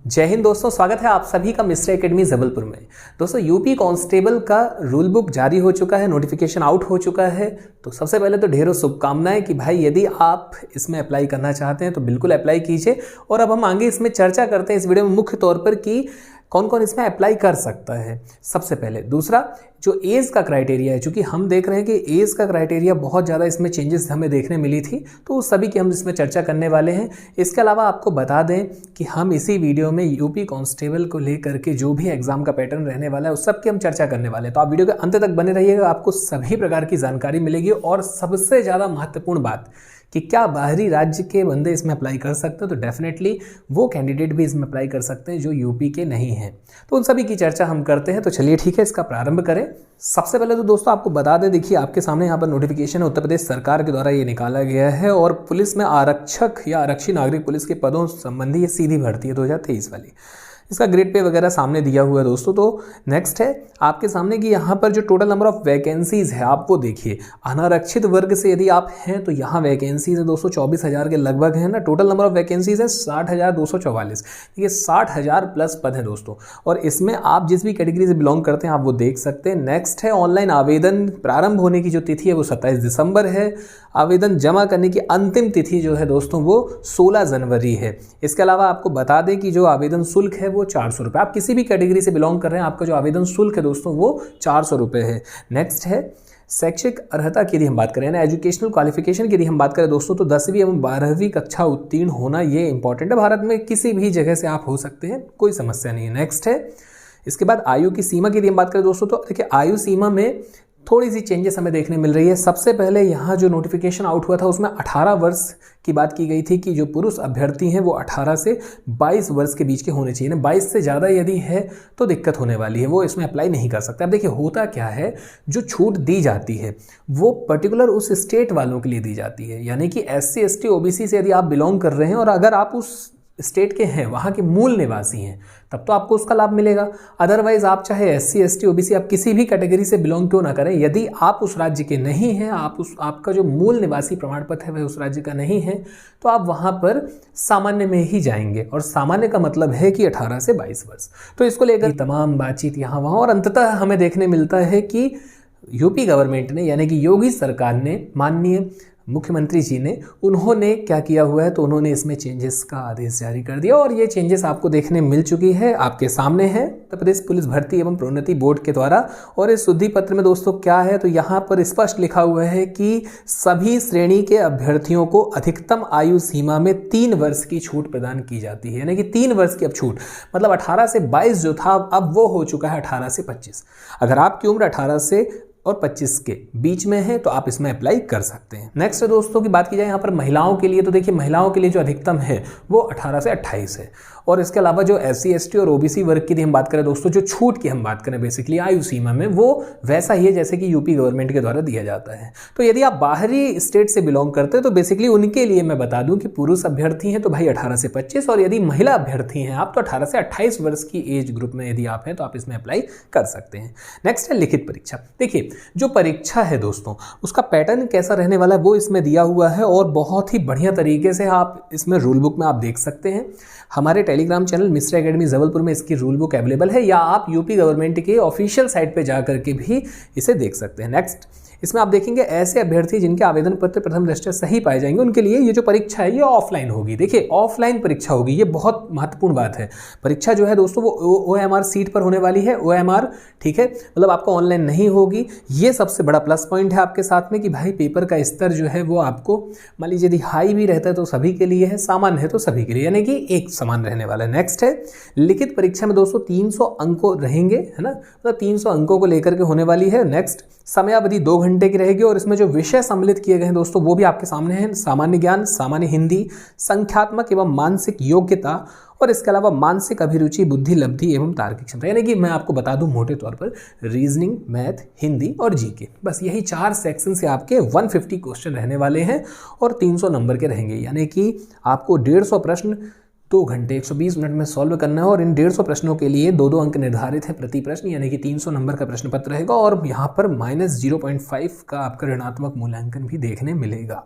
जय हिंद दोस्तों, स्वागत है आप सभी का मिस्टर एकेडमी जबलपुर में। दोस्तों यूपी कांस्टेबल का रूल बुक जारी हो चुका है, नोटिफिकेशन आउट हो चुका है। तो सबसे पहले तो ढेरों शुभकामनाएं कि भाई यदि आप इसमें अप्लाई करना चाहते हैं तो बिल्कुल अप्लाई कीजिए। और अब हम आगे इसमें चर्चा करते हैं इस वीडियो में मुख्य तौर पर कि कौन कौन इसमें अप्लाई कर सकता है। सबसे पहले दूसरा जो एज का क्राइटेरिया है, चूंकि हम देख रहे हैं कि एज का क्राइटेरिया बहुत ज़्यादा इसमें चेंजेस हमें देखने मिली थी, तो उस सभी की हम इसमें चर्चा करने वाले हैं। इसके अलावा आपको बता दें कि हम इसी वीडियो में यूपी कांस्टेबल को लेकर के जो भी एग्जाम का पैटर्न रहने वाला है उस सब की हम चर्चा करने वाले हैं। तो आप वीडियो के अंत तक बने रहिएगा, आपको सभी प्रकार की जानकारी मिलेगी। और सबसे ज़्यादा महत्वपूर्ण बात कि क्या बाहरी राज्य के बंदे इसमें अप्लाई कर सकते हैं, तो डेफिनेटली वो कैंडिडेट भी इसमें अप्लाई कर सकते हैं जो यूपी के नहीं हैं। तो उन सभी की चर्चा हम करते हैं। तो चलिए ठीक है, इसका प्रारंभ करें। सबसे पहले तो दोस्तों आपको बता दें, देखिए आपके सामने यहाँ पर नोटिफिकेशन उत्तर प्रदेश सरकार के द्वारा ये निकाला गया है और पुलिस में आरक्षक या आरक्षी नागरिक पुलिस के पदों संबंधी ये सीधी भर्ती है 2023 वाली। इसका ग्रेड पे वगैरह सामने दिया हुआ है दोस्तों। तो नेक्स्ट है आपके सामने कि यहाँ पर जो टोटल नंबर ऑफ वैकेंसीज है आप वो देखिए। अनारक्षित वर्ग से यदि आप हैं तो यहाँ वैकेंसीज है दोस्तों 24,000 के लगभग है ना। टोटल नंबर ऑफ वैकेंसीज है 60,244। ये 60,000 प्लस पद है दोस्तों। और इसमें आप जिस भी कैटेगरी से बिलोंग करते हैं आप वो देख सकते हैं। नेक्स्ट है ऑनलाइन आवेदन प्रारंभ होने की जो तिथि है वो 27 दिसंबर है। आवेदन जमा करने की अंतिम तिथि जो है दोस्तों वो 16 जनवरी है। इसके अलावा आपको बता दें कि जो आवेदन शुल्क है वो 400 रुपये। आप किसी भी कैटेगरी से बिलोंग कर रहे हैं, आपका जो आवेदन शुल्क है दोस्तों वो 400 रुपये है। नेक्स्ट है शैक्षिक अर्हता की यदि हम बात करें ना, एजुकेशनल क्वालिफिकेशन की यदि हम बात करें दोस्तों, तो 10वीं एवं 12वीं कक्षा उत्तीर्ण होना ये इंपॉर्टेंट है। भारत में किसी भी जगह से आप हो सकते हैं, कोई समस्या नहीं है। नेक्स्ट है इसके बाद आयु की सीमा की यदि हम बात करें दोस्तों, तो देखिए आयु सीमा में थोड़ी सी चेंजेस हमें देखने मिल रही है। सबसे पहले यहाँ जो नोटिफिकेशन आउट हुआ था उसमें 18 वर्ष की बात की गई थी कि जो पुरुष अभ्यर्थी हैं वो 18 से 22 वर्ष के बीच के होने चाहिए ना। 22 से ज़्यादा यदि है तो दिक्कत होने वाली है, वो इसमें अप्लाई नहीं कर सकते। अब देखिए होता क्या है, जो छूट दी जाती है वो पर्टिकुलर उस स्टेट वालों के लिए दी जाती है। यानी कि SC ST OBC से यदि आप बिलोंग कर रहे हैं और अगर आप उस स्टेट के हैं, वहाँ के मूल निवासी हैं, तब तो आपको उसका लाभ मिलेगा। अदरवाइज आप चाहे SC ST OBC आप किसी भी कैटेगरी से बिलोंग क्यों ना करें, यदि आप उस राज्य के नहीं हैं, आपका जो मूल निवासी प्रमाण पत्र है वह उस राज्य का नहीं है, तो आप वहाँ पर सामान्य में ही जाएंगे। और सामान्य का मतलब है कि 18 से 22 वर्ष। तो इसको लेकर तमाम बातचीत यहाँ वहाँ, और अंततः हमें देखने मिलता है कि यूपी गवर्नमेंट ने यानी कि योगी सरकार ने, माननीय मुख्यमंत्री जी ने, उन्होंने क्या किया हुआ है, तो उन्होंने इसमें चेंजेस का आदेश जारी कर दिया। और ये चेंजेस आपको देखने मिल चुकी है, आपके सामने है उत्तर प्रदेश पुलिस भर्ती एवं प्रोन्नति बोर्ड के द्वारा। और इस शुद्धि पत्र में दोस्तों क्या है, तो यहाँ पर स्पष्ट लिखा हुआ है कि सभी श्रेणी के अभ्यर्थियों को अधिकतम आयु सीमा में 3 वर्ष की छूट प्रदान की जाती है। यानी कि 3 वर्ष की अब छूट, मतलब 18 से 22 जो था अब वो हो चुका है 18 से 25। अगर आपकी उम्र 18 से और 25 के बीच में है तो आप इसमें अप्लाई कर सकते हैं। नेक्स्ट दोस्तों की बात की जाए यहाँ पर महिलाओं के लिए, तो देखिए महिलाओं के लिए जो अधिकतम है वो 18 से 28 है। और इसके अलावा जो SC ST और OBC वर्ग की हम बात करें दोस्तों, जो छूट की हम बात करें बेसिकली आयु सीमा में, वो वैसा ही है जैसे कि यूपी गवर्नमेंट के द्वारा दिया जाता है। तो यदि आप बाहरी स्टेट से बिलोंग करते हैं तो बेसिकली उनके लिए मैं बता दूं कि पुरुष अभ्यर्थी हैं तो भाई 18 से 25, और यदि महिला अभ्यर्थी हैं आप तो 18 से 28 वर्ष की एज ग्रुप में यदि आप हैं तो आप इसमें अप्लाई कर सकते हैं। नेक्स्ट है लिखित परीक्षा। देखिए जो परीक्षा है दोस्तों उसका पैटर्न कैसा रहने वाला है वो इसमें दिया हुआ है, और बहुत ही बढ़िया तरीके से आप इसमें रूल बुक में आप देख सकते हैं। हमारे Telegram channel mister academy Jabalpur में इसकी रूल बुक अवेलेबल है, या आप यूपी गवर्नमेंट के ऑफिशियल साइट पे जा करके भी इसे देख सकते हैं। नेक्स्ट इसमें आप देखेंगे ऐसे अभ्यर्थी जिनके आवेदन पत्र प्रथम दृष्टया सही पाए जाएंगे उनके लिए ये जो परीक्षा है ये ऑफलाइन होगी। देखिए ऑफलाइन परीक्षा होगी, ये बहुत महत्वपूर्ण बात है। परीक्षा जो है दोस्तों वो OMR सीट पर होने वाली है, OMR, ठीक है, मतलब आपको ऑनलाइन नहीं होगी। ये सबसे बड़ा प्लस पॉइंट है आपके साथ में कि भाई पेपर का स्तर जो है वो आपको, मान लीजिए यदि हाई भी रहता है तो सभी के लिए है, सामान्य है तो सभी के लिए, यानी कि एक समान रहने वाला है। नेक्स्ट है लिखित परीक्षा में दोस्तों 300 अंक रहेंगे, है ना, मतलब 300 अंकों को लेकर के होने वाली है। नेक्स्ट समयावधि 2 घंटे की रहेगी, और इसमें जो विषय सम्मिलित किए गए हैं दोस्तों वो भी आपके सामने हैं। सामान्य ज्ञान, सामान्य हिंदी, संख्यात्मक एवं मानसिक योग्यता, और इसके अलावा मानसिक अभिरुचि, बुद्धि लब्धि एवं तार्किक क्षमता। यानी कि मैं आपको बता दूं मोटे तौर पर रीजनिंग, मैथ, हिंदी और GK, बस यही 4 सेक्शन से आपके 150 क्वेश्चन रहने वाले हैं और 300 नंबर के रहेंगे। यानी कि आपको 150 प्रश्न 2 घंटे 120 मिनट में सॉल्व करना है, और इन 150 प्रश्नों के लिए 2-2 अंक निर्धारित है प्रति प्रश्न, यानी कि 300 नंबर का प्रश्न पत्र रहेगा। और यहाँ पर -0.5 का आपका ऋणात्मक मूल्यांकन भी देखने मिलेगा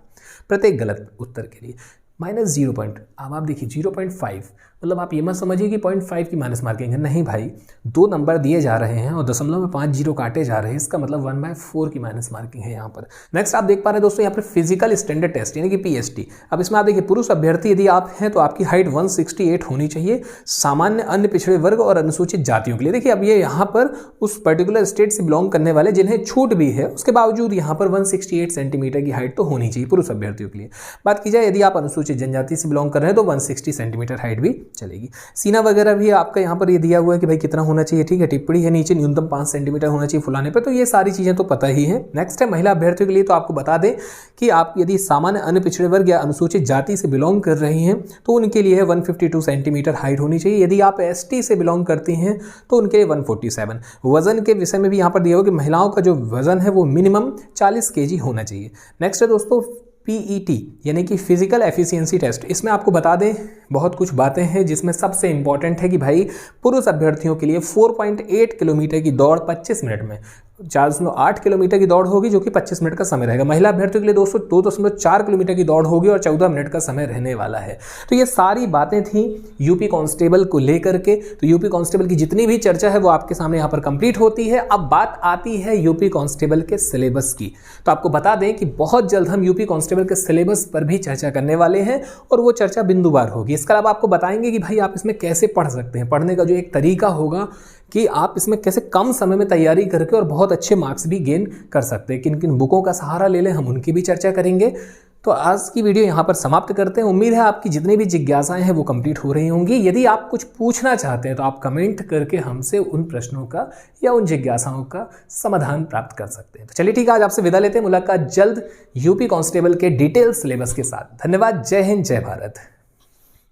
प्रत्येक गलत उत्तर के लिए। -0 पॉइंट, अब आप देखिए 0.5 मतलब आप ये मत समझिए कि 0.5 की माइनस मार्किंग है, नहीं भाई, 2 नंबर दिए जा रहे हैं और दशमलव में 5 जीरो काटे जा रहे हैं, इसका मतलब 1/4 की माइनस मार्किंग है यहाँ पर। नेक्स्ट आप देख पा रहे हैं दोस्तों यहाँ पर फिजिकल स्टैंडर्ड टेस्ट यानी कि पीएसटी। अब इसमें आप देखिए पुरुष अभ्यर्थी यदि आप हैं तो आपकी हाइट 168 होनी चाहिए, सामान्य अन्य पिछड़े वर्ग और अनुसूचित जातियों के लिए। देखिए अब ये यहाँ पर उस पर्टिकुलर स्टेट से बिलोंग करने वाले जिन्हें छूट भी है, उसके बावजूद यहाँ पर 168 सेंटीमीटर की हाइट तो होनी चाहिए पुरुष अभ्यर्थियों के लिए। बात की जाए यदि आप अनुसूचित जनजाति से बिलोंग कर रहे हैं तो 160 सेंटीमीटर हाइट भी चलेगी। सीना वगैरह भी आपका यहाँ पर ये दिया हुआ है कि भाई कितना होना चाहिए, ठीक है, टिप्पणी है नीचे न्यूनतम 5 सेंटीमीटर होना चाहिए फुलाने पर, तो ये सारी चीजें तो पता ही है। नेक्स्ट है महिला अभ्यर्थियों के लिए, तो आपको बता दें कि आप यदि सामान्य अन्य पिछड़े वर्ग या अनुसूचित जाति से बिलोंग कर रही हैं तो उनके लिए 152 सेंटीमीटर हाइट होनी चाहिए। यदि आप एसटी से बिलोंग करती हैं तो उनके लिए 147। वजन के विषय में भी यहाँ पर दिया हुआ कि महिलाओं का जो वजन है वो मिनिमम 40 केजी होना चाहिए। नेक्स्ट है दोस्तों पीईटी यानी कि फिजिकल एफिशिएंसी टेस्ट। इसमें आपको बता दें बहुत कुछ बातें हैं, जिसमें सबसे इंपॉर्टेंट है कि भाई पुरुष अभ्यर्थियों के लिए 4.8 किलोमीटर की दौड़ 25 मिनट में, 4.8 किलोमीटर की दौड़ होगी जो कि 25 मिनट का समय रहेगा। महिला अभ्यर्थियों के लिए दोस्तों 2.4 किलोमीटर की दौड़ होगी और 14 मिनट का समय रहने वाला है। तो ये सारी बातें थी यूपी कांस्टेबल को लेकर के। तो यूपी कांस्टेबल की जितनी भी चर्चा है वो आपके सामने यहाँ पर कंप्लीट होती है। अब बात आती है यूपी कांस्टेबल के सिलेबस की। तो आपको बता दें कि बहुत जल्द हम यूपी कांस्टेबल के सिलेबस पर भी चर्चा करने वाले हैं और वो चर्चा बिंदुवार होगी। इसके अलावा आपको बताएंगे कि भाई आप इसमें कैसे पढ़ सकते हैं, पढ़ने का जो एक तरीका होगा कि आप इसमें कैसे कम समय में तैयारी करके और बहुत अच्छे मार्क्स भी गेन कर सकते हैं, किन किन बुकों का सहारा ले लें, हम उनकी भी चर्चा करेंगे। तो आज की वीडियो यहाँ पर समाप्त करते हैं। उम्मीद है आपकी जितनी भी जिज्ञासाएं हैं वो कंप्लीट हो रही होंगी। यदि आप कुछ पूछना चाहते हैं तो आप कमेंट करके हमसे उन प्रश्नों का या उन जिज्ञासाओं का समाधान प्राप्त कर सकते हैं। तो चलिए ठीक है, आज आपसे विदा लेते हैं। मुलाकात जल्द यूपी कांस्टेबल के डिटेल सिलेबस के साथ। धन्यवाद। जय हिंद, जय भारत।